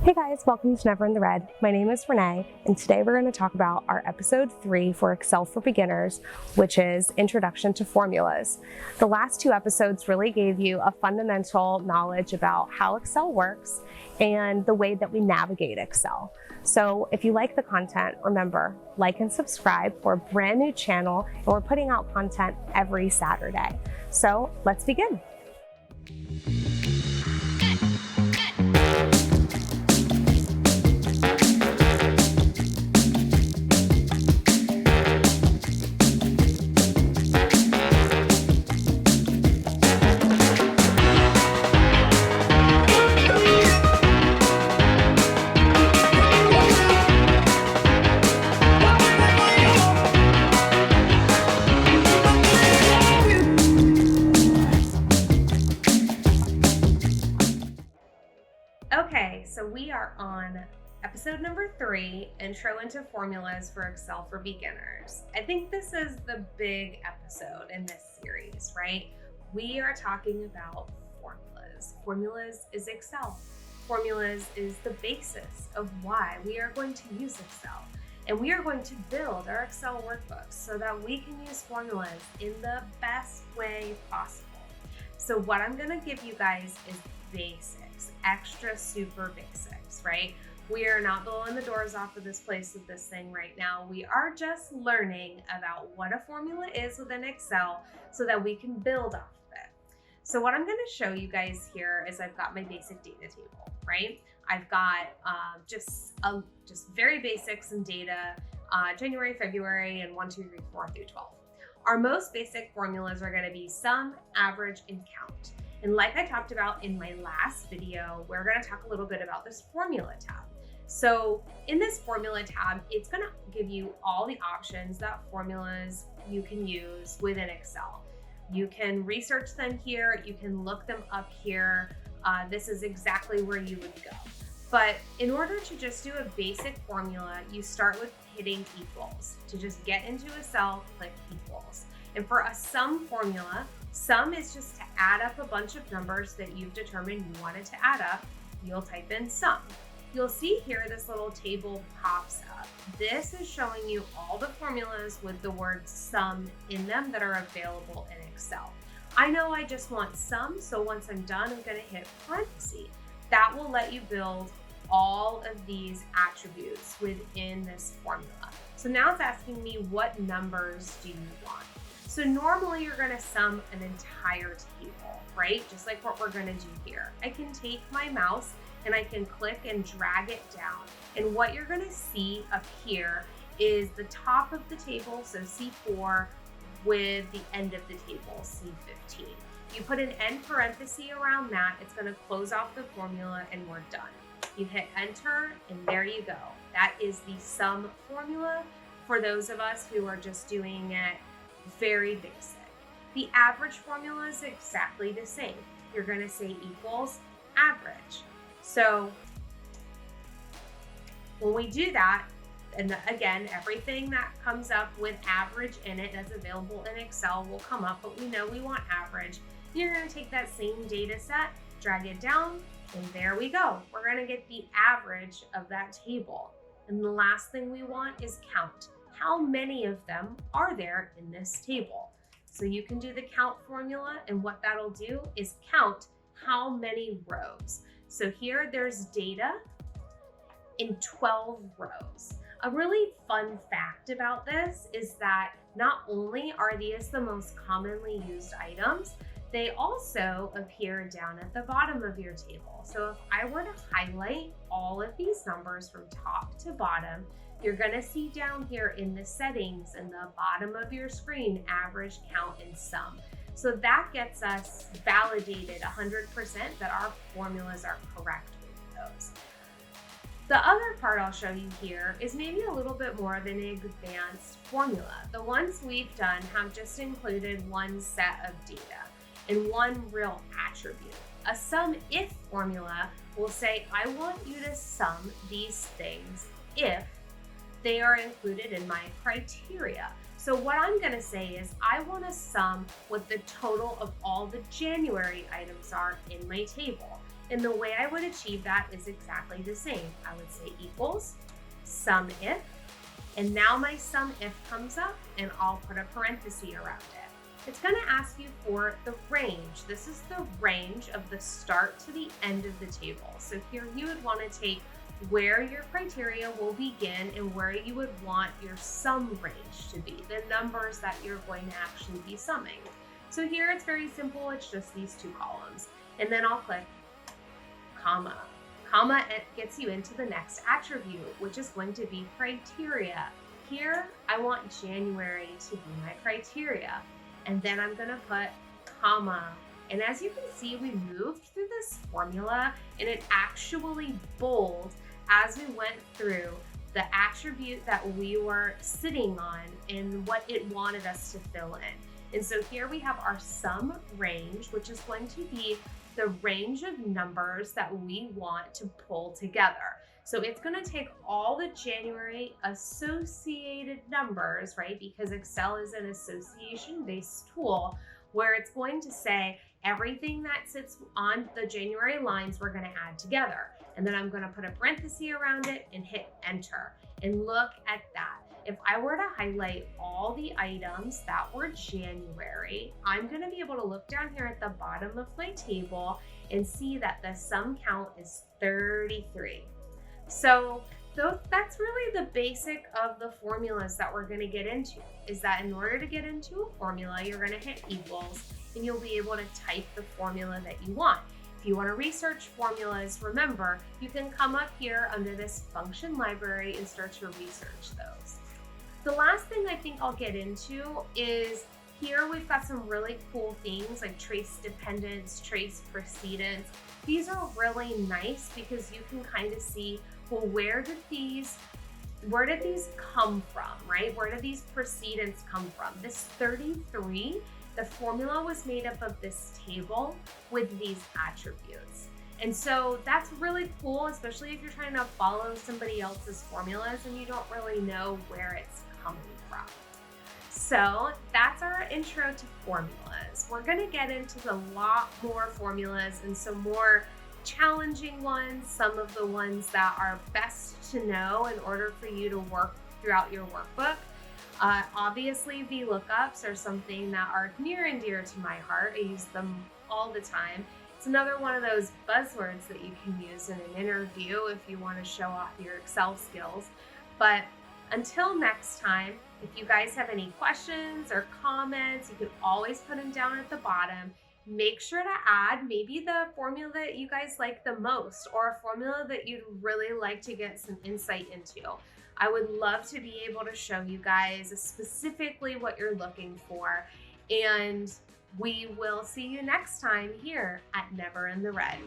Hey guys, welcome to Never in the Red. My name is Renee, and today we're going to talk about our episode 3 for Excel for Beginners, which is Introduction to Formulas. The last 2 episodes really gave you a fundamental knowledge about how Excel works and the way that we navigate Excel. So if you like the content, remember, like and subscribe for a brand new channel, and we're putting out content every Saturday. So let's begin. Okay, so we are on episode number 3, Intro into Formulas for Excel for Beginners. I think this is the big episode in this series, right? We are talking about formulas. Formulas is Excel. Formulas is the basis of why we are going to use Excel. And we are going to build our Excel workbooks so that we can use formulas in the best way possible. So what I'm going to give you guys is basics, extra super basics, right? We are not blowing the doors off of this place with this thing right now. We are just learning about what a formula is within Excel so that we can build off of it. So what I'm going to show you guys here is I've got my basic data table, right? I've got just very basic some data, January, February, and 1, 2, 3, 4 through 12. Our most basic formulas are going to be sum, average, and count. And like I talked about in my last video, we're going to talk a little bit about this formula tab. So in this formula tab, it's going to give you all the options that formulas you can use within Excel. You can research them here. You can look them up here. This is exactly where you would go. But in order to just do a basic formula, you start with hitting equals. To just get into a cell, click equals. And for a sum formula, sum is just to add up a bunch of numbers that you've determined you wanted to add up. You'll type in sum. You'll see here this little table pops up. This is showing you all the formulas with the word sum in them that are available in Excel. I know I just want sum, so once I'm done, I'm going to hit parentheses. That will let you build all of these attributes within this formula. So now it's asking me, what numbers do you want? So normally you're going to sum an entire table, right? Just like what we're going to do here. I can take my mouse and I can click and drag it down. And what you're going to see up here is the top of the table, so C4, with the end of the table, C15. You put an end parenthesis around that, it's going to close off the formula and we're done. You hit enter and there you go. That is the sum formula for those of us who are just doing it very basic. The average formula is exactly the same. You're going to say equals average. So when we do that, and again, everything that comes up with average in it that's available in Excel will come up, but we know we want average. You're going to take that same data set, drag it down, and there we go. We're going to get the average of that table. And the last thing we want is count. How many of them are there in this table? So you can do the count formula, and what that'll do is count how many rows. So here there's data in 12 rows. A really fun fact about this is that not only are these the most commonly used items, they also appear down at the bottom of your table. So if I were to highlight all of these numbers from top to bottom, you're going to see down here in the settings in the bottom of your screen, average, count, and sum. So that gets us validated 100% that our formulas are correct with those. The other part I'll show you here is maybe a little bit more of an advanced formula. The ones we've done have just included one set of data and one real attribute. A sum if formula will say, I want you to sum these things if they are included in my criteria. So what I'm going to say is I want to sum what the total of all the January items are in my table. And the way I would achieve that is exactly the same. I would say equals sum if, and now my sum if comes up and I'll put a parenthesis around it. It's going to ask you for the range. This is the range of the start to the end of the table. So here you would want to take where your criteria will begin and where you would want your sum range to be, the numbers that you're going to actually be summing. So here it's very simple. It's just these two columns. And then I'll click comma. Comma, it gets you into the next attribute, which is going to be criteria. Here, I want January to be my criteria. And then I'm gonna put comma. And as you can see, we moved through this formula and it actually bold as we went through the attribute that we were sitting on and what it wanted us to fill in. And so here we have our sum range, which is going to be the range of numbers that we want to pull together. So it's going to take all the January associated numbers, right? Because Excel is an association-based tool where it's going to say everything that sits on the January lines we're going to add together. And then I'm going to put a parenthesis around it and hit enter. And look at that. If I were to highlight all the items that were January, I'm going to be able to look down here at the bottom of my table and see that the sum count is 33. So that's really the basic of the formulas that we're going to get into, is that in order to get into a formula, you're going to hit equals and you'll be able to type the formula that you want. If you want to research formulas, remember, you can come up here under this function library and start to research those. The last thing I think I'll get into is here we've got some really cool things like trace dependence, trace precedence. These are really nice because you can kind of see, well, where did these come from, right? Where did these precedents come from? This 33, the formula was made up of this table with these attributes. And so that's really cool, especially if you're trying to follow somebody else's formulas and you don't really know where it's coming from. So that's our intro to formulas. We're going to get into a lot more formulas and some more challenging ones, some of the ones that are best to know in order for you to work throughout your workbook. Obviously, VLOOKUPs are something that are near and dear to my heart. I use them all the time. It's another one of those buzzwords that you can use in an interview if you want to show off your Excel skills. But until next time, if you guys have any questions or comments, you can always put them down at the bottom. Make sure to add maybe the formula that you guys like the most or a formula that you'd really like to get some insight into. I would love to be able to show you guys specifically what you're looking for. And we will see you next time here at Never in the Red.